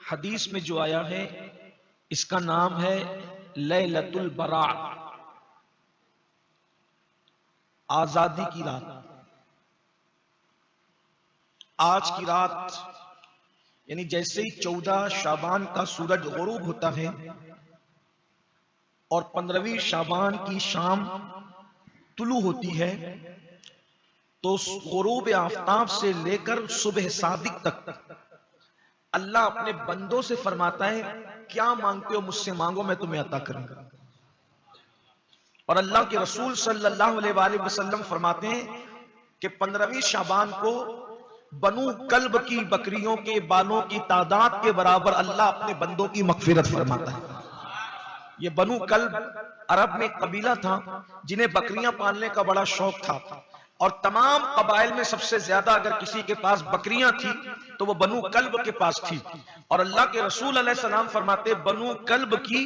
हदीस में जो आया है इसका नाम है लैलतुल बराअ, आजादी की रात। आज की रात यानी जैसे ही 14 शाबान का सूरज गुरूब होता है और 15वीं शाबान की शाम तुलू होती है, तो गुरूब आफताब से लेकर सुबह सादिक तक अल्लाह अपने बंदों से फरमाता है क्या मांगते हो मुझसे मांगो, मैं तुम्हें अता करूंगा। और अल्लाह के रसूल सल्लल्लाहु अलैहि वसल्लम फरमाते हैं कि 15वीं शाबान को बनु कल्ब की बकरियों के बालों की तादाद के बराबर अल्लाह अपने बंदों की मगफिरत फरमाता है। ये बनु कल्ब अरब में कबीला था जिन्हें बकरियां पालने का बड़ा शौक था, और तमाम कबाइल में सबसे ज्यादा अगर किसी के पास बकरियां थी तो वो बनु कल्ब के पास थी। और अल्लाह के रसूल अलैहिस्सलाम फरमाते बनु कल्ब की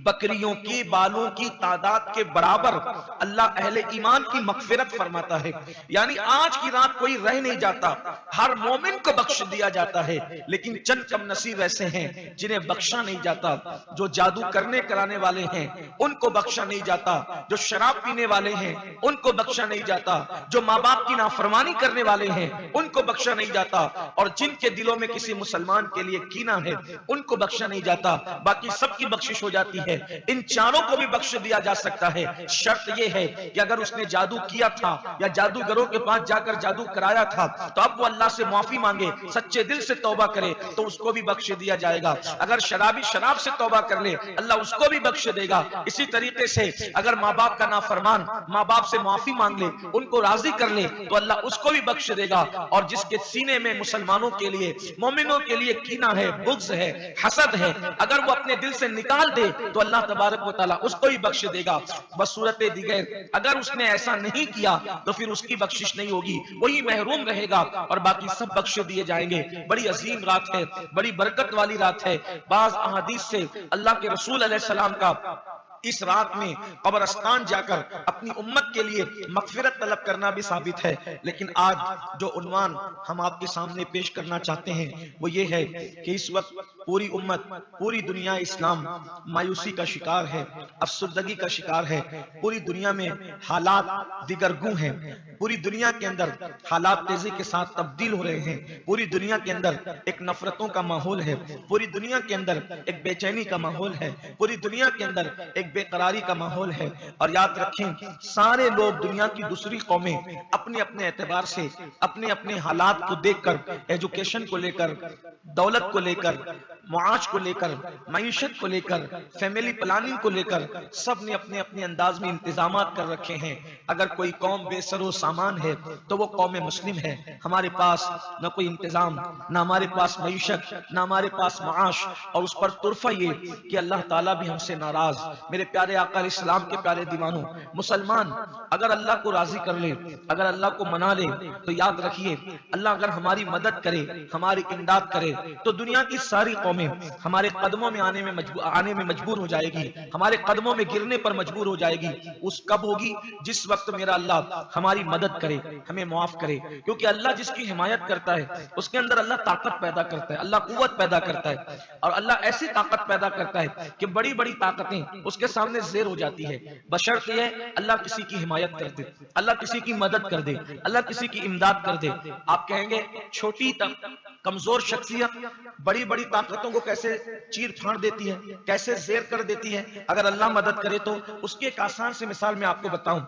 बकरियों के बालों की तादाद के बराबर अल्लाह अहले ईमान की मगफिरत फरमाता है। यानी आज की रात कोई रह नहीं जाता, हर मोमिन को बख्श दिया जाता है, लेकिन चंद कम नसीब ऐसे हैं जिन्हें बख्शा नहीं जाता। जो जादू करने कराने वाले हैं उनको बख्शा नहीं जाता, जो शराब पीने वाले हैं उनको बख्शा नहीं जाता, जो माँ बाप की नाफरमानी करने वाले हैं उनको बख्शा नहीं जाता, और जिनके दिलों में किसी मुसलमान के लिए कीना है उनको बख्शा नहीं जाता। बाकी सबकी बख्शिश हो जाती है। इन चारों को भी बख्श दिया जा सकता है। शर्त यह है कि अगर उसने जादू किया था या जादूगरों के पास जाकर जादू कराया था तो अब वो अल्लाह से माफी मांगे, सच्चे दिल से तौबा करे तो उसको भी बख्श दिया जाएगा। अगर शराबी शराब से तौबा कर ले अल्लाह उसको भी बख्श देगा। इसी तरीके से अगर माँ बाप का नाफरमान माँ बाप से माफी मांग ले, उनको राजी कर ले तो अल्लाह उसको भी बख्श देगा। और जिसके सीने में मुसलमानों के लिए मोमिनों के लिए कीना है, बुग़्ज़ है, हसद है, अगर वो अपने दिल से निकाल दे तो अल्लाह तबारक व तआला उसको भी बख्श देगा। बसूरत दिगर अगर उसने ऐसा नहीं किया तो फिर उसकी बख्शिश नहीं होगी, वही महरूम रहेगा और बाकी सब बख्श दिए जाएंगे। बड़ी अजीम रात है, बड़ी बरकत वाली रात है। बाज़ अहादीस से अल्लाह के रसूल अलैहिस्सलाम का इस रात में कब्रिस्तान जाकर अपनी उम्मत के लिए मगफिरत तलब करना भी साबित है। लेकिन आज जो उन्वान हम आपके सामने पेश करना चाहते हैं वो ये है कि इस वक्त पूरी उम्मत, पूरी दुनिया इस्लाम मायूसी का शिकार है, अफसरदगी का शिकार है। पूरी दुनिया में हालात दिगरगू हैं, पूरी दुनिया के अंदर हालात तेजी के साथ तब्दील हो रहे हैं। पूरी दुनिया के अंदर एक नफरतों का माहौल है, पूरी दुनिया के अंदर एक बेचैनी का माहौल है, पूरी दुनिया के अंदर एक बेकरारी का माहौल है। और याद रखें सारे लोग दुनिया की दूसरी कौमें अपने अपने एतबार से अपने अपने हालात को देखकर, एजुकेशन को लेकर, दौलत को लेकर, मुआश को लेकर, मईशत को लेकर, फैमिली प्लानिंग को लेकर सब ने अपने अपने अंदाज में इंतजामात कर रखे हैं। अगर कोई कौम बेसरो सामान है तो वो कौम मुस्लिम है। हमारे पास न कोई इंतजाम, न हमारे पास मईशत, न हमारे पास मुआश, और उस पर तुरफा ये कि अल्लाह ताला भी हमसे नाराज। मेरे प्यारे आका इस्लाम के प्यारे दीवानों, मुसलमान अगर अल्लाह को राजी कर ले, अगर अल्लाह को मना ले तो याद रखिए अल्लाह अगर हमारी मदद करे, हमारी इमदाद करे तो दुनिया की सारी कौमें हमारे कदमों में आने में मजबूर हो जाएगी, हमारे कदमों में गिरने पर मजबूर हो जाएगी। उस कब होगी? जिस वक्त मेरा अल्लाह हमारी मदद करे, हमें माफ करे। क्योंकि अल्लाह जिसकी हिमायत करता है उसके अंदर अल्लाह ताकत पैदा करता है, अल्लाह कुव्वत पैदा करता है, और अल्लाह ऐसी ताकत पैदा करता है कि बड़ी बड़ी ताकतें उसके सामने ज़ेर हो जाती है। बशर्त ये है अल्लाह किसी की हिमायत कर दे, अल्लाह किसी की मदद कर दे, अल्लाह किसी की इमदाद कर दे। आप कहेंगे छोटी कमजोर शख्सियत बड़ी बड़ी ताकतों को कैसे चीर फाड़ देती है, कैसे ज़ेर कर देती है। अगर अल्लाह मदद करे तो उसकी एक आसान सी मिसाल मैं आपको बताऊं।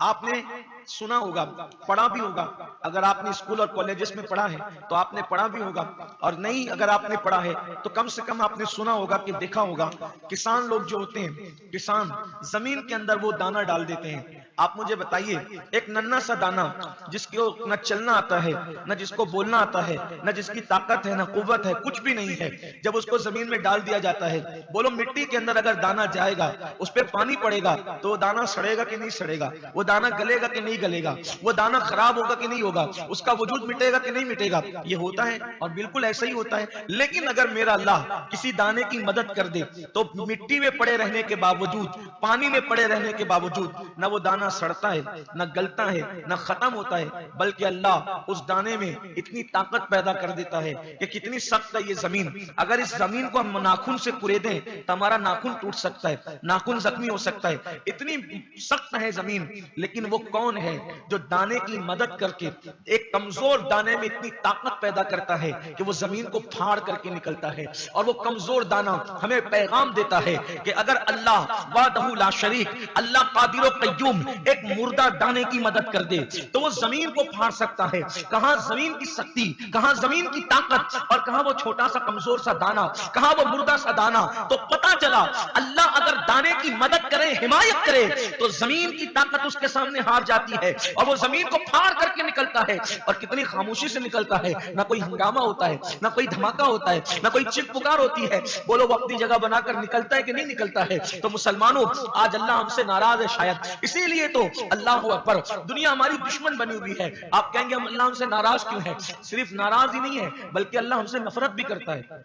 आपने सुना होगा, पढ़ा भी होगा, अगर आपने स्कूल और कॉलेजेस में पढ़ा है तो आपने पढ़ा भी होगा, और नहीं अगर आपने पढ़ा है तो कम से कम आपने सुना होगा कि देखा होगा किसान लोग जो होते हैं, किसान जमीन के अंदर वो दाना डाल देते हैं। आप मुझे बताइए एक नन्हा सा दाना जिसको न चलना आता है, न जिसको बोलना आता है, न जिसकी ताकत है, न कुव्वत है, कुछ भी नहीं है, जब उसको जमीन में डाल दिया जाता है, बोलो मिट्टी के अंदर अगर दाना जाएगा, उस पर पानी पड़ेगा तो वो दाना सड़ेगा कि नहीं सड़ेगा, वो दाना गलेगा कि नहीं गलेगा, वो दाना खराब होगा कि नहीं होगा, उसका वजूद मिटेगा कि नहीं मिटेगा। ये होता है और बिल्कुल ऐसा ही होता है। लेकिन अगर मेरा अल्लाह किसी दाने की मदद कर दे तो मिट्टी में पड़े रहने के बावजूद, पानी में पड़े रहने के बावजूद न वो दाना दाना सड़ता है, न गलता है, न खत्म होता है, बल्कि अल्लाह उस दाने में इतनी ताकत पैदा कर देता है कि कितनी सख्त है ये जमीन। अगर इस जमीन को हम नाखून से कुरेदें तो हमारा नाखून टूट सकता है, नाखून जख्मी हो सकता है, इतनी सख्त है जमीन। लेकिन वो कौन है जो दाने की मदद करके एक कमजोर दाने में इतनी ताकत पैदा करता है कि वो जमीन को फाड़ करके निकलता है। और वो कमजोर दाना हमें पैगाम देता है कि अगर अल्लाह वाहदहू ला शरीक, अल्लाह कादिर व कय्यूम एक मुर्दा दाने की मदद कर दे तो वो जमीन को फाड़ सकता है। कहां जमीन की शक्ति, कहां जमीन की ताकत, और कहां वो छोटा सा कमजोर सा दाना, कहां वो मुर्दा सा दाना। तो पता चला अल्लाह अगर दाने की मदद करे, हिमायत करे, तो जमीन की ताकत उसके सामने हार जाती है और वो जमीन को फाड़ करके निकलता है। और कितनी खामोशी से निकलता है, ना कोई हंगामा होता है, ना कोई धमाका होता है, ना कोई चीख पुकार होती है। बोलो वो अपनी जगह बनाकर निकलता है कि नहीं निकलता है? तो मुसलमानों, आज अल्लाह हमसे नाराज है शायद, इसीलिए तो अल्लाह अकबर, दुनिया हमारी दुश्मन बनी हुई है। आप कहेंगे हम अल्लाह हमसे नाराज क्यों है? सिर्फ नाराज ही नहीं है, बल्कि अल्लाह हमसे नफरत भी करता है।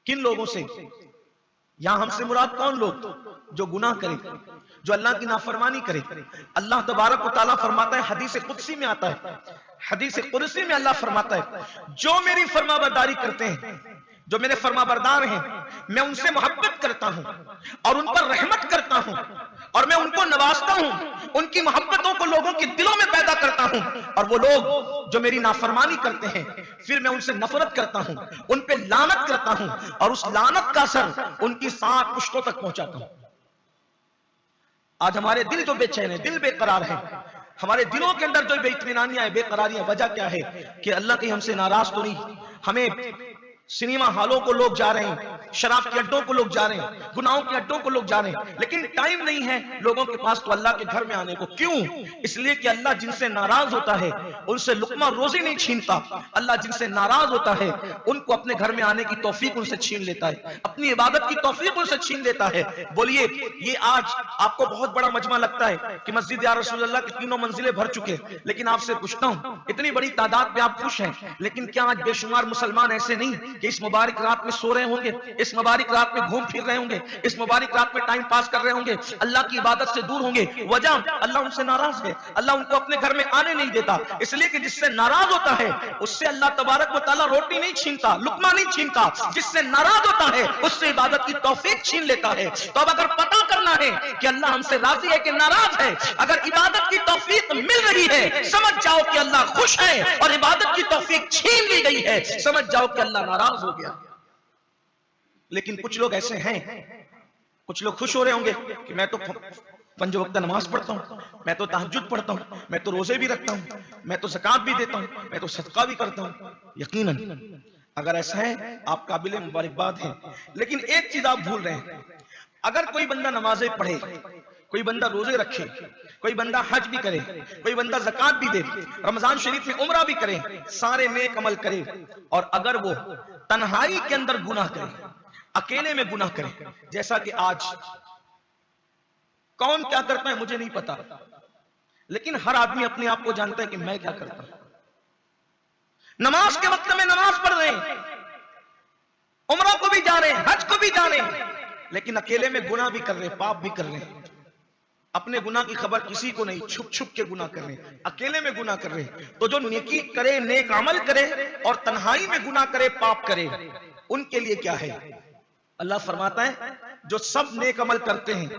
किन लोगों से? यहां हमसे मुराद कौन लोग? जो गुनाह करे, जो अल्लाह की नाफरमानी करे। अल्लाह तबारक व तआला फरमाता है, हदीस कुदसी में आता है, हदीस कुदसी में अल्लाह फरमाता है, जो मेरी फरमाबरदारी करते हैं, जो मेरे फरमाबरदार हैं, मैं उनसे मोहब्बत करता हूं और उन पर रहमत करता हूं और मैं उनको नवाजता हूं, उनकी मोहब्बतों को लोगों के दिलों में पैदा करता हूं। और वो लोग जो मेरी नाफरमानी करते हैं, फिर मैं उनसे नफरत करता हूं, उन पे लानत करता हूं और उस लानत का असर उनकी 7 पुश्तों तक पहुंचाता हूं। आज हमारे दिल जो बेचैन है, दिल बेकरार है, हमारे दिलों के अंदर जो बेइत्मीनानियां है, बेकरारियां, वजह क्या है? कि अल्लाह कहीं हमसे नाराज तो नहीं। हमें सिनेमा हॉलों को लोग जा रहे हैं, शराब के अड्डों को लोग जा रहे हैं, गुनाहों के अड्डों को लोग जा रहे हैं, लेकिन टाइम नहीं है लोगों के पास तो अल्लाह के घर में आने को। क्यों? इसलिए कि अल्लाह जिनसे नाराज होता है उनसे लुकमा रोजी नहीं छीनता। अल्लाह जिनसे नाराज होता है उनको अपने घर में आने की तौफीक उनसे छीन लेता है, अपनी इबादत की तौफीक उनसे छीन लेता है। बोलिए, ये आज आपको बहुत बड़ा मजमा लगता है कि मस्जिद या रसूलुल्लाह की 3 मंजिलें भर चुके, लेकिन आपसे पूछता हूं, इतनी बड़ी तादाद पे आप खुश हैं, लेकिन क्या आज बेशुमार मुसलमान ऐसे नहीं कि इस मुबारक रात में सो रहे होंगे, इस मुबारक रात में घूम फिर रहे होंगे, इस मुबारक रात में टाइम पास कर रहे होंगे, अल्लाह की इबादत से दूर होंगे? वजह, अल्लाह उनसे नाराज है, अल्लाह उनको अपने घर में आने नहीं देता। इसलिए कि जिससे नाराज होता है उससे अल्लाह तबारक व तआला रोटी नहीं छीनता, लुकमा नहीं छीनता। जिससे नाराज होता है उससे इबादत की तौफीक छीन लेता है। तो अब अगर पता करना है कि अल्लाह हमसे राजी है कि नाराज है, अगर इबादत की तौफीक मिल रही है, समझ जाओ कि अल्लाह खुश है, और इबादत की तौफीक छीन ली गई है, समझ जाओ कि अल्लाह नाराज हो गया। लेकिन कुछ लोग ऐसे हैं, कुछ लोग खुश हो रहे होंगे कि मैं तो 5 वक्त नमाज पढ़ता हूं, मैं तो तहज्जुद पढ़ता हूं, मैं तो रोजे भी रखता हूं, मैं तो ज़कात भी देता हूं, मैं तो सदका भी करता हूं। यकीनन अगर ऐसा है आप काबिल मुबारकबाद हैं, लेकिन एक चीज आप भूल रहे हैं। अगर कोई बंदा नमाजें पढ़े, कोई बंदा रोजे रखे, कोई बंदा हज भी करे, कोई बंदा ज़कात भी दे, रमजान शरीफ में उम्रा भी करे, सारे नेक अमल करे, और अगर वो तन्हाई के अंदर गुनाह करे, अकेले में गुनाह करे, जैसा कि आज कौन क्या करता है मुझे नहीं पता, लेकिन हर आदमी अपने आप को जानता है कि मैं क्या करता हूं। नमाज के वक्त में नमाज पढ़ रहे हैं, उम्रा को भी जा रहे हैं, हज को भी जा रहे हैं, लेकिन अकेले में गुनाह भी कर रहे हैं, पाप भी कर रहे हैं। अपने गुनाह की खबर किसी को नहीं, छुप छुप के गुनाह कर रहे हैं, अकेले में गुनाह कर रहे हैं। तो जो नेकी करे, नेक अमल करे, और तन्हाई में गुनाह करे, पाप करे, उनके लिए क्या है? अल्लाह फरमाता है जो सब नेक अमल करते हैं,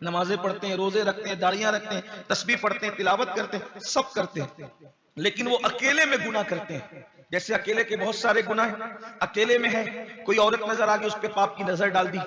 नमाजें पढ़ते हैं, रोजे रखते हैं, दाढ़ियां रखते हैं, तस्बीह पढ़ते हैं, तिलावत करते हैं, सब करते हैं, लेकिन वो अकेले में गुनाह करते हैं। जैसे अकेले के बहुत सारे गुनाह हैं, अकेले में है, कोई औरत नजर आ गई, उस पर पाप की नजर डाल दी,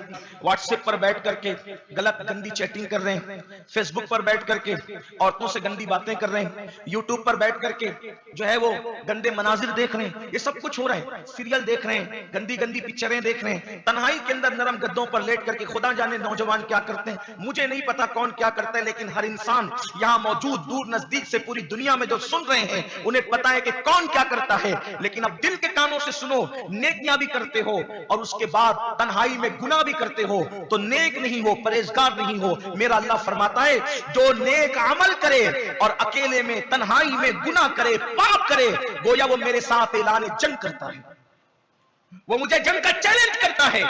व्हाट्सएप पर बैठ करके गलत गंदी चैटिंग कर रहे हैं, फेसबुक पर बैठ करके औरतों से गंदी बातें कर रहे हैं, यूट्यूब पर बैठ करके जो है वो गंदे मनाजिर देख रहे हैं, ये सब कुछ हो रहा है, सीरियल देख रहे हैं, गंदी गंदी पिक्चरें देख रहे हैं, तन्हाई के अंदर नरम गद्दों पर लेट करके। खुदा जाने नौजवान क्या करते हैं, मुझे नहीं पता कौन क्या करता है, लेकिन हर इंसान यहाँ मौजूद दूर नजदीक से पूरी दुनिया में जो सुन रहे हैं उन्हें पता है कि कौन क्या करता है। लेकिन अब दिल के कानों से सुनो, नेकियां भी करते हो और उसके बाद तन्हाई में गुनाह भी करते हो, तो नेक नहीं हो, परहेजगार नहीं हो। मेरा अल्लाह फरमाता है जो नेक अमल करे और अकेले में तन्हाई में गुनाह करे, पाप करे, गोया वो मेरे साथ ऐलान जंग करता है। वो मुझे जंग का चैलेंज करता है,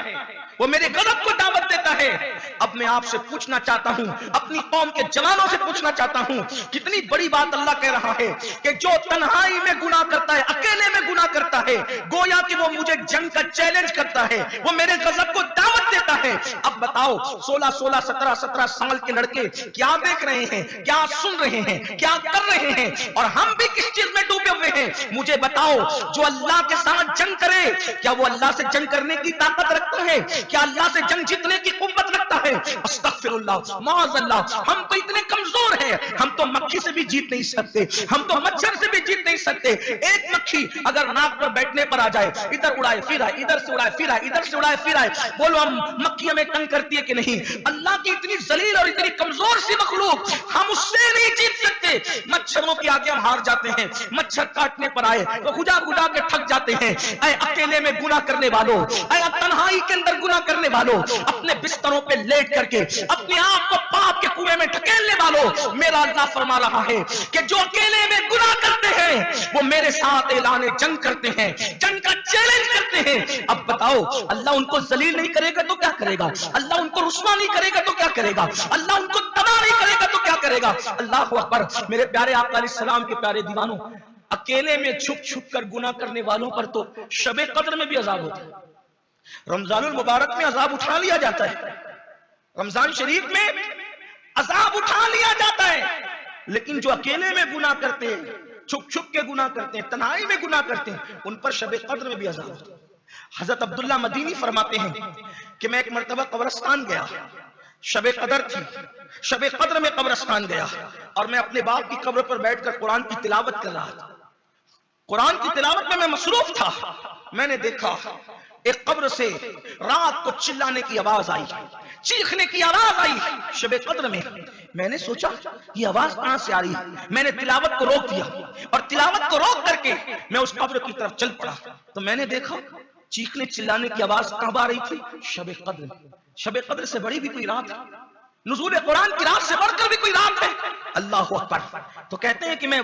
वो मेरे गज़ब को दावत देता है। अब मैं आपसे पूछना चाहता हूं, अपनी कौम के जवानों से पूछना चाहता हूं, कितनी बड़ी बात अल्लाह कह रहा है कि जो तन्हाई में गुनाह करता है, अकेले में गुनाह करता है, गोया कि वो मुझे जंग का चैलेंज करता है, वो मेरे गज़ब को दावत देता है। अब बताओ 16, 17 साल के लड़के क्या देख रहे हैं, क्या सुन रहे हैं, क्या कर रहे हैं, और हम भी किस चीज में डूबे हुए हैं? मुझे बताओ, जो अल्लाह के साथ जंग करे, क्या वो अल्लाह से जंग करने की ताकत रखता है? क्या अल्लाह से जंग जीतने की कुव्वत रखता है? अस्तगफिरुल्लाह, माअज़ल्लाह, हम तो इतने कमजोर हैं, हम तो मक्खी से भी जीत नहीं सकते, हम तो मच्छर से भी जीत नहीं सकते। एक मक्खी अगर नाक पर बैठने पर आ जाए, इधर उड़ाए फिर आए, इधर से उड़ाए फिर आए, इधर से उड़ाए फिर आए, बोलो हम मक्खी हमें तंग करती है कि नहीं? अल्लाह की इतनी जलील और इतनी कमजोर सी मखलूक, हम उससे नहीं जीत सकते। मच्छरों के आगे हम हार जाते हैं, मच्छर काटने पर आए तो गुजा गुजा के थक जाते हैं। ऐ अकेले में गुनाह करने वालों, ऐ तन्हाई के अंदर गुनाह करने वालों, अपने बिस्तरों पे लेट करके अपने आप को पाप के कुएं में ढकेलने वालों, मेरा अल्लाह फरमा रहा है कि जो अकेले में गुनाह करते हैं वो मेरे साथ ऐलान जंग करते हैं, जंग का चैलेंज करते हैं। अब बताओ, अल्लाह उनको जलील नहीं करेगा तो क्या करेगा? अल्लाह उनको रुस्वा नहीं करेगा तो क्या करेगा? अल्लाह उनको तबाह नहीं करेगा तो क्या करेगा? अल्लाह अकबर। मेरे प्यारे आका अलैहिस्सलाम के प्यारे दीवानों, अकेले में छुप छुप कर गुनाह करने वालों पर तो शबे कद्र में भी अजाब होता है, रमजानुल मुबारक में अजाब उठा लिया जाता है, रमजान शरीफ में अजाब उठा लिया जाता है। लेकिन जो अकेले में गुनाह करते हैं, छुप छुप के गुनाह करते हैं, तन्हाई में गुनाह करते हैं, उन पर शबे कद्र में भी अजाब होता है। हजरत अब्दुल्ला मदीनी फरमाते हैं कि मैं एक मर्तबा कब्रिस्तान गया, शबे कद्र थी, शबे कद्र में कब्रिस्तान गया और मैं अपने बाप की कब्र पर बैठकर कुरान की तिलावत कर रहा था। कुरान की तिलावत में मैं मसरूफ था। मैंने देखा एक कब्र से रात को चिल्लाने की आवाज आई, चीखने की आवाज आई शबे कद्र में। मैंने सोचा ये आवाज कहां से आ रही है? मैंने तिलावत को रोक दिया और तिलावत को रोक करके मैं उस कब्र की तरफ चल पड़ा। तो मैंने देखा चीखने चिल्लाने की आवाज कब आ रही थी? शबे कद्र। शबे कद्र से बड़ी भी कोई रात है, नुज़ूल कुरान की रात से बढ़कर भी कोई रात है। अल्लाह अकबर। तो कहते हैं कि मैं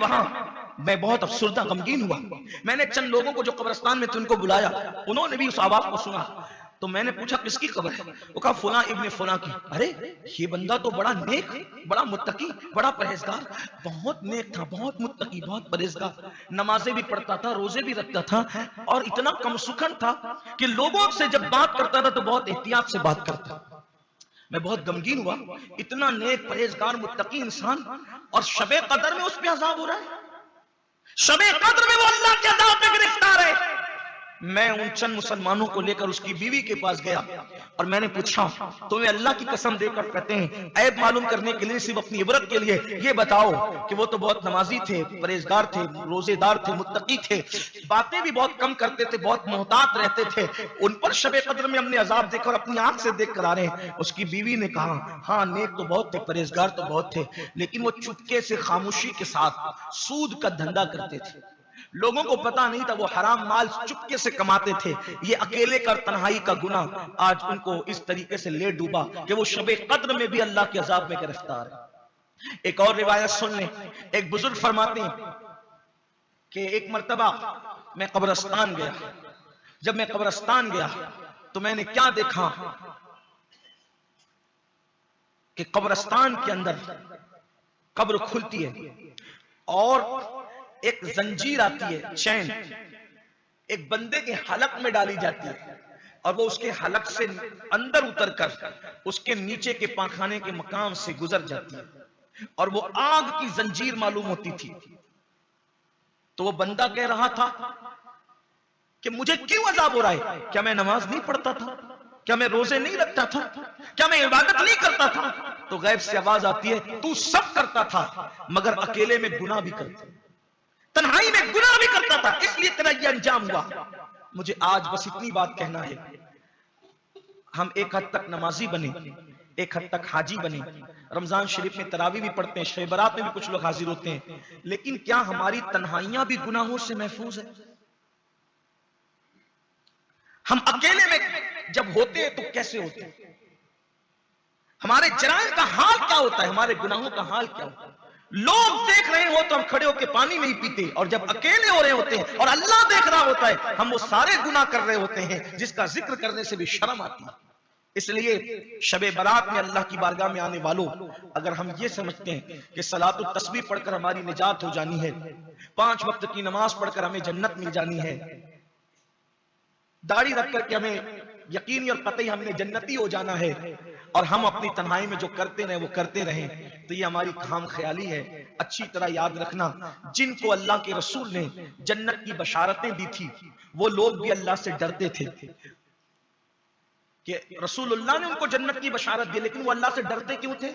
बहुत अफसुर्दा गमगीन हुआ। मैंने चंद लोगों को जो कब्रिस्तान में थे उनको बुलाया, उन्होंने भी उस आवाज को सुना। तो मैंने पूछा किसकी कब्र है? वो कहा फुला इब्ने फुला की। अरे ये बंदा तो बड़ा नेक, बड़ा मुत्तकी, बड़ा परहेजगार, बहुत नेक था, बहुत मुत्तकी, बहुत परहेजगार, नमाजें भी पढ़ता था, रोजे भी रखता था और इतना कमसुखन था कि लोगों से जब बात करता था तो बहुत एहतियात से बात करता। मैं बहुत गमगीन हुआ, इतना नेक परहेजगार मुत्तकी इंसान और शबे कद्र में उस पे अज़ाब हो रहा है, शबे कद्र में वो अल्लाह के अज़ाब में गिरफ्तार है। मैं उन चंद मुसलमानों को लेकर उसकी बीवी के पास गया और मैंने पूछा, तुम्हें अल्लाह की कसम देकर कहते हैं ऐब मालूम करने के लिए, सिर्फ अपनी इबरत के लिए, ये बताओ कि वो तो बहुत नमाजी थे, परहेजगार थे, रोजेदार थे, मुत्तकी थे, बातें भी बहुत कम करते थे, बहुत मोहतात रहते थे, उन पर शबे कद्र में हमने अजाब देखा और अपनी आंख से देख कर आ रहे हैं। उसकी बीवी ने कहा, हाँ नेक तो बहुत थे, परहेजगार तो बहुत थे, लेकिन वो चुपके से खामोशी के साथ सूद का धंधा करते थे। लोगों को पता नहीं था, वो हराम माल चुपके से कमाते थे। ये अकेले कर तन्हाई का गुनाह आज उनको इस तरीके से ले डूबा कि वो शबे कद्र में भी अल्लाह के अजाब में गिरफ्तार है। एक और रिवायत सुन लें, एक बुजुर्ग फरमाते हैं कि एक मर्तबा मैं कब्रिस्तान गया। जब मैं कब्रिस्तान गया तो मैंने क्या देखा कि कब्रिस्तान के अंदर कब्र खुलती है और एक जंजीर आती है, चैन एक बंदे के हलक में डाली जाती है और वो उसके हलक से अंदर उतरकर उसके नीचे के पाखाने के मकाम से गुजर जाती है और वो आग की जंजीर मालूम होती थी। तो वो बंदा कह रहा था कि मुझे क्यों अजाब हो रहा है? क्या मैं नमाज नहीं पढ़ता था? क्या मैं रोजे नहीं रखता था? क्या मैं इबादत नहीं करता था? तो गैब से आवाज आती है, तू सब करता था मगर अकेले में गुनाह भी करता, तन्हाई में गुनाह भी करता था, इसलिए तेरा ये अंजाम हुआ। मुझे आज बस इतनी बात कहना है, हम एक हद तक नमाजी बने, एक हद तक हाजी बने, रमजान शरीफ में तरावी भी पढ़ते हैं, शब बरात में भी कुछ लोग हाजिर होते हैं, लेकिन क्या हमारी तन्हाइयां भी गुनाहों से महफूज है? हम अकेले में जब होते हैं तो कैसे होते हैं? हमारे जराइम का हाल क्या होता है? हमारे गुनाहों का हाल क्या होता है? लोग देख रहे हो तो हम खड़े होकर पानी नहीं पीते, और जब अकेले हो रहे होते हैं और अल्लाह देख रहा होता है, हम वो सारे गुनाह कर रहे होते हैं जिसका जिक्र करने से भी शर्म आती है। इसलिए शबे बारात में अल्लाह की बारगाह में आने वालों, अगर हम ये समझते हैं कि सलातुत तस्बीह पढ़कर हमारी निजात हो जानी है, 5 वक्त की नमाज पढ़कर हमें जन्नत मिल जानी है, दाढ़ी रख करके हमें यकीनी और कतई हमने जन्नती हो जाना है, और हम अपनी तन्हाई में जो करते रहे वो करते रहें, तो ये हमारी खाम ख्याली है। अच्छी तरह याद रखना, जिनको अल्लाह के रसूल ने जन्नत की बशारतें दी थी, वो लोग भी अल्लाह से डरते थे कि रसूलुल्लाह ने उनको जन्नत की बशारत दी, लेकिन वो अल्लाह से डरते क्यों थे?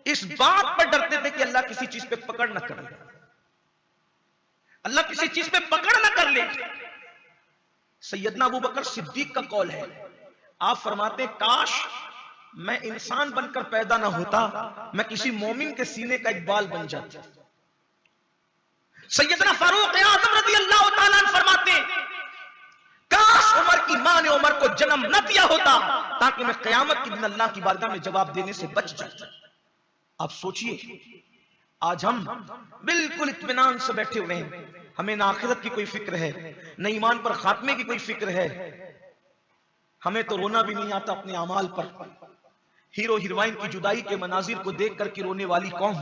इस बात पर डरते थे कि अल्लाह किसी चीज पे पकड़ न कर ले, अल्लाह किसी चीज पे पकड़ न कर ले। सैयदना अबू बकर सिद्दीक का कौल है, आप फरमाते काश मैं इंसान बनकर पैदा ना होता, मैं किसी मोमिन के सीने का एक बाल बन जाता। सैयदना फारूक आज़म रज़ी अल्लाह तआला अन्हु फरमाते काश उमर की मां ने उमर को जन्म न दिया होता ताकि मैं क़यामत के दिन अल्लाह की बारगाह में जवाब देने से बच जाता। आप सोचिए, आज हम बिल्कुल इत्मीनान से बैठे हुए हैं, हमें ना आखिरत की कोई फिक्र है, न ईमान पर खात्मे की कोई फिक्र है, हमें तो रोना भी नहीं आता अपने अमाल पर। हीरो हीरोइन की जुदाई के मनाजिर को देख करके रोने वाली कौम,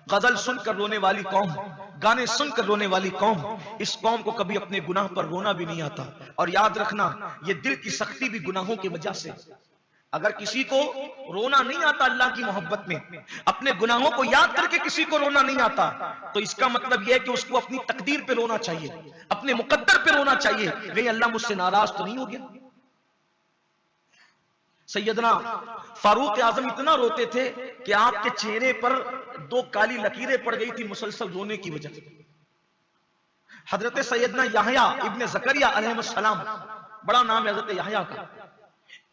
गजल सुनकर रोने वाली कौम, गाने सुनकर रोने वाली कौम, इस कौम को कभी अपने गुनाह पर रोना भी नहीं आता। और याद रखना, ये दिल की सख्ती भी गुनाहों की वजह से। अगर किसी को रोना नहीं आता अल्लाह की मोहब्बत में, अपने गुनाहों को याद करके किसी को रोना नहीं आता, तो इसका मतलब यह है कि उसको अपनी तकदीर पे रोना चाहिए, अपने मुकद्दर पे रोना चाहिए, नहीं अल्लाह मुझसे नाराज तो नहीं हो गया। सैयदना फारूक आजम इतना रोते थे कि आपके चेहरे पर 2 काली लकीरें पड़ गई थी मुसलसल रोने की वजह से। हजरत सैयदना याहया इब्ने ज़करिया अलैहिस्सलाम, बड़ा नाम है हजरत याहया का,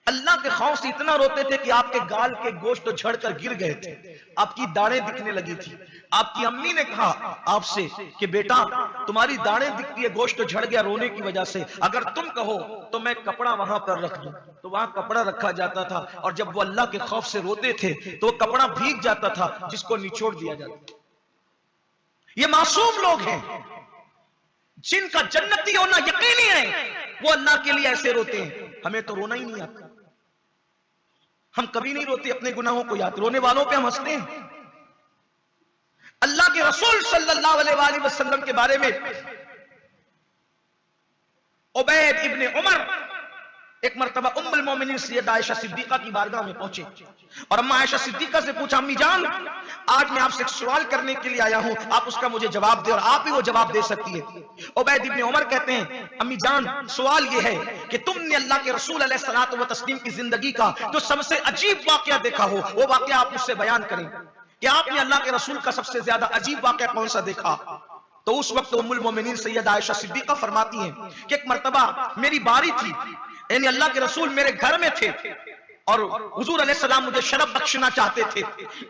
अल्लाह के खौफ से इतना रोते थे कि आपके गाल के गोश्त तो झड़कर गिर गए थे, आपकी दाढ़ें दिखने लगी थी। आपकी अम्मी ने कहा आपसे कि बेटा तुम्हारी दाढ़ें दिखती है, गोश्त तो झड़ गया रोने की वजह से, अगर तुम कहो तो मैं कपड़ा वहां पर रख दूं। तो वहां कपड़ा रखा जाता था, और जब वो अल्लाह के खौफ से रोते थे तो वो कपड़ा भीग जाता था, जिसको निचोड़ दिया जाता। ये मासूम लोग हैं जिनका जन्नती होना यकीनी है, वो अल्लाह के लिए ऐसे रोते हैं। हमें तो रोना ही नहीं आता, हम कभी नहीं रोते अपने गुनाहों को याद, रोने वालों पे हम हंसते हैं। अल्लाह के रसूल सल्लल्लाहु अलैहि वसल्लम के बारे में उबैद इब्ने उमर एक मरतबा उम्मुल मोमिनीन सैयदा आयशा सिद्दीका की बारगाह में पहुंचे और अम्मा आयशा सिद्दीका से पूछा, अम्मी जान आज मैं आपसे एक सवाल करने के लिए आया हूं, आप उसका मुझे जवाब दे और आप ही वो जवाब दे सकती है। उबैद इब्ने उमर कहते हैं, अम्मी जान सवाल ये है कि तुमने अल्लाह के रसूल अलैहिस्सलातु व तस्लीम की जिंदगी का जो सबसे अजीब वाकया देखा हो, वो वाकया आप मुझसे बयान करें कि आपने अल्लाह के रसूल का सबसे ज्यादा अजीब वाकया कौन सा देखा। तो उस वक्त उम्मुल मोमिनीन सैयदा आयशा सिद्दीका फरमाती हैं कि एक मरतबा मेरी बारी थी, यानी अल्लाह के रसूल मेरे घर में थे और हुजूर अलैहिस्सलाम मुझे शरफ बख्शना चाहते थे।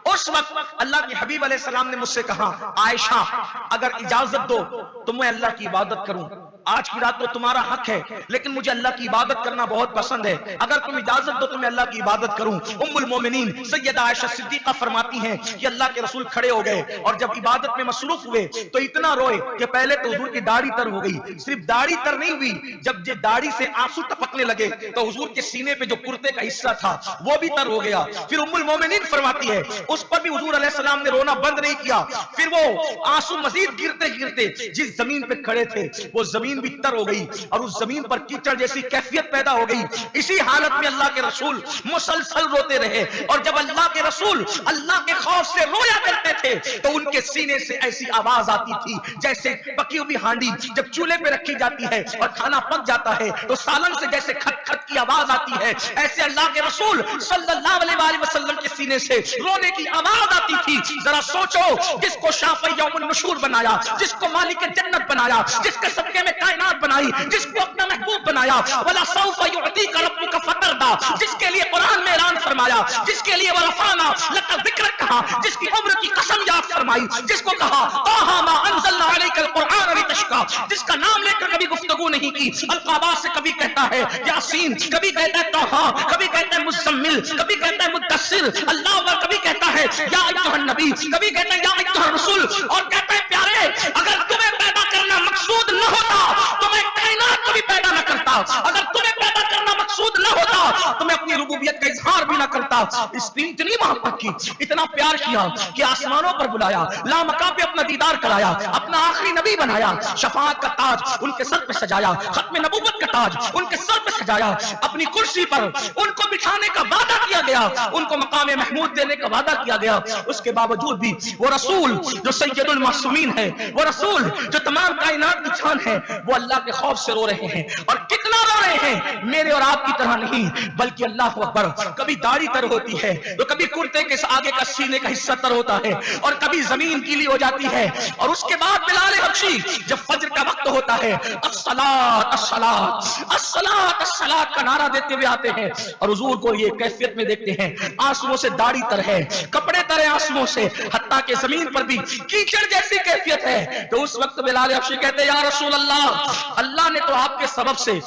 उस वक्त अल्लाह के हबीब अलैहिस्सलाम ने मुझसे कहा, आयशा अगर इजाजत दो तो मैं अल्लाह की इबादत करूं, आज की रात तो तुम्हारा हक है लेकिन मुझे अल्लाह की इबादत करना बहुत पसंद है, अगर तुम इजाजत दो तो मैं अल्लाह की इबादत करूं। उम्मुल मोमिनीन सैयदा आयशा सिद्दीका फरमाती हैं कि अल्लाह के रसूल खड़े हो गए और जब इबादत में मसरूफ हुए तो इतना रोए कि पहले तो हुजूर की दाढ़ी तर हो गई, सिर्फ दाढ़ी तर नहीं हुई, जब ये दाढ़ी से आंसू टपकने लगे तो हुजूर के सीने पे जो कुर्ते का हिस्सा था वो भी तर हो गया। फिर उम्मुल मोमिनीन फरमाती है उस पर भी हुजूर अलैहिस्सलाम ने रोना बंद नहीं किया, फिर वो आंसू मजीद गिरते गिरते जिस जमीन पे खड़े थे वो जमीन भी तर हो गई और उस जमीन पर कीचड़ जैसी कैफियत पैदा हो गई। इसी हालत में अल्लाह के रसूल मुसलसल रोते रहे और जब अल्लाह के रसूल अल्लाह के खौफ से रोया करते थे तो उनके सीने से ऐसी आवाज आती थी जैसे पकी हुई हांडी जब चूल्हे पे रखी जाती है और खाना पक जाता है तो सालन से जैसे खट खट की आवाज आती है, ऐसे अल्लाह के रसूल सल्लल्लाहु अलैहि वसल्लम के सीने से रोने की आवाज आती थी। जरा सोचो, जिसको शाफ़ी यौमुन नुशूर बनाया, जिसको मालिक जन्नत बनाया, जिसके सदके में कायनात बनाई, जिसको अपना महबूब बनाया, वला सौफा युअतीका रब्बुका फतरदा, जिसके लिए कुरान में ऐलान फरमाया, जिसके लिए वरफाना लका ज़िक्रक कहा, जिसकी उम्र की कसम याद फरमाई, जिसको कहा ताहा मा अंज़लना अलैकल कुरआन लितशका, जिसका नाम लेकर कभी गुफ्तगू नहीं की, अलकाबा से कभी कहता है यासीन, कभी कहता है ताहा, कभी कहता है मुज़म्मिल, कभी कहता है मुद्दस्सिर, अल्लाह अकबर, कभी कहता है या अय्युहन नबी, कभी कहता है या अय्युहर रसूल, और कहता है प्यारे अगर तुम्हें पैदा करना मकसूद न होता तो मैं कायनात को भी पैदा न करता, अगर तुम्हें पैदा करना मकसूद न होता तो मैं अपनी रुबूबियत का इजहार भी न करता। इतनी मोहब्बत की, इतना प्यार किया कि आसमानों पर बुलाया, लामका पे अपना दीदार कराया, अपना आखिरी नबी बनाया, शफाअत का ताज उनके सर पे सजाया, खत्म नबूवत का ताज उनके सर पे सजाया, अपनी कुर्सी पर उनको बिठाने का वादा किया गया, उनको मकाम महमूद देने का वादा किया गया। उसके बावजूद भी वो रसूल जो सैयदुल मासूमीन है, वो रसूल जो तमाम कायनात की जान है, वो अल्लाह के खौफ से रो रहे हैं। और कितना रो रहे हैं, मेरे और आपकी तरह नहीं, बल्कि अल्लाह अकबर, कभी दाढ़ी तर होती है तो कभी कुर्ते के आगे का सीने का हिस्सा तर होता है, और कभी जमीन गीली हो जाती है। और उसके बाद बिलाल हबशी जब फज्र का वक्त होता है, अस्सलात अस्सलात अस्सलात अस्सलात का नारा देते हुए आते हैं, और हुजूर को ये कैफियत में देखते हैं, आंसुओं से दाढ़ी तर है, कपड़े तरे आंसुओं से, हत्ता के जमीन पर भी कीचड़ जैसी कैफियत है। तो उस वक्त बिलाल हबशी कहते हैं, या रसूल अल्लाह, अल्लाह ने तो आपके सबब से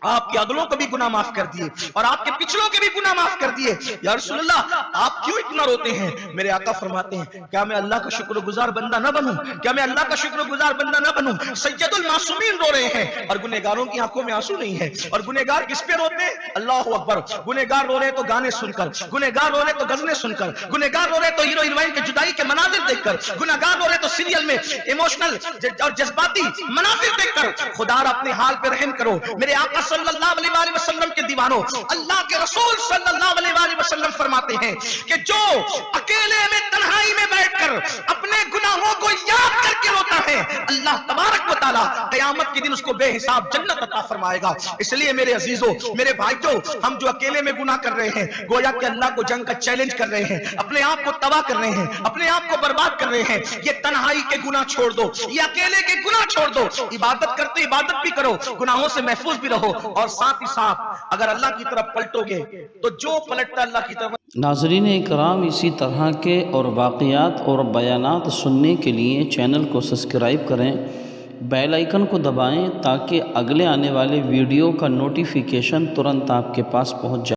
आपके अगलों को भी गुनाह माफ कर दिए और आपके पिछलों के भी गुनाह माफ कर दिए। या रसूल अल्लाह, आप क्यों इतना रोते हैं? मेरे आका फरमाते हैं, क्या मैं अल्लाह का शुक्रगुजार बंदा ना बनूं? क्या मैं अल्लाह का शुक्रगुजार बंदा ना बनूं? सैयदुल मासूमीन रो रहे हैं और गुनहगारों की आंखों में आंसू नहीं है। और गुनहगार किस पे रोते हैं? अल्लाह अकबर। गुनहगार रो रहे तो गाने सुनकर, गुनहगार रो रहे तो गजलें सुनकर, गुनहगार रो रहे तो हीरो हीरोइन के जुदाई के मनाजिर देखकर, गुनहगार रो रहे तो सीरियल में इमोशनल और जज्बाती मनाजिर देखकर। खुदा अपने हाल पे रहम करो। मेरे आका सल्लल्लाहु अलैहि वसल्लम के दीवानों, अल्लाह के रसूल सल्लल्लाहु अलैहि वसल्लम फरमाते हैं कि जो अकेले में तन्हाई में बैठकर अपने गुनाहों को याद करके रोता है, अल्लाह तबारक व तआला क़यामत के दिन उसको बेहिसाब जन्नत अता फरमाएगा। इसलिए मेरे अजीजों, मेरे भाइयों, हम जो अकेले में गुनाह कर रहे हैं, गोया कि अल्लाह को जंग का चैलेंज कर रहे हैं, अपने आप को तबाह कर रहे हैं, अपने आप को बर्बाद कर रहे हैं। ये तन्हाई के गुनाह छोड़ दो, ये अकेले के गुनाह छोड़ दो, इबादत करते इबादत भी करो, गुनाहों से महफूज भी रहो, और साथ ही साथ अगर अल्लाह की तरफ पलटोगे तो जो पलटता अल्लाह की तरफ। नाज़रीन इकराम, इसी तरह के और वाक़यात और बयानात सुनने के लिए चैनल को सब्सक्राइब करें, बेल आइकन को दबाएं ताकि अगले आने वाले वीडियो का नोटिफिकेशन तुरंत आपके पास पहुंच जाए।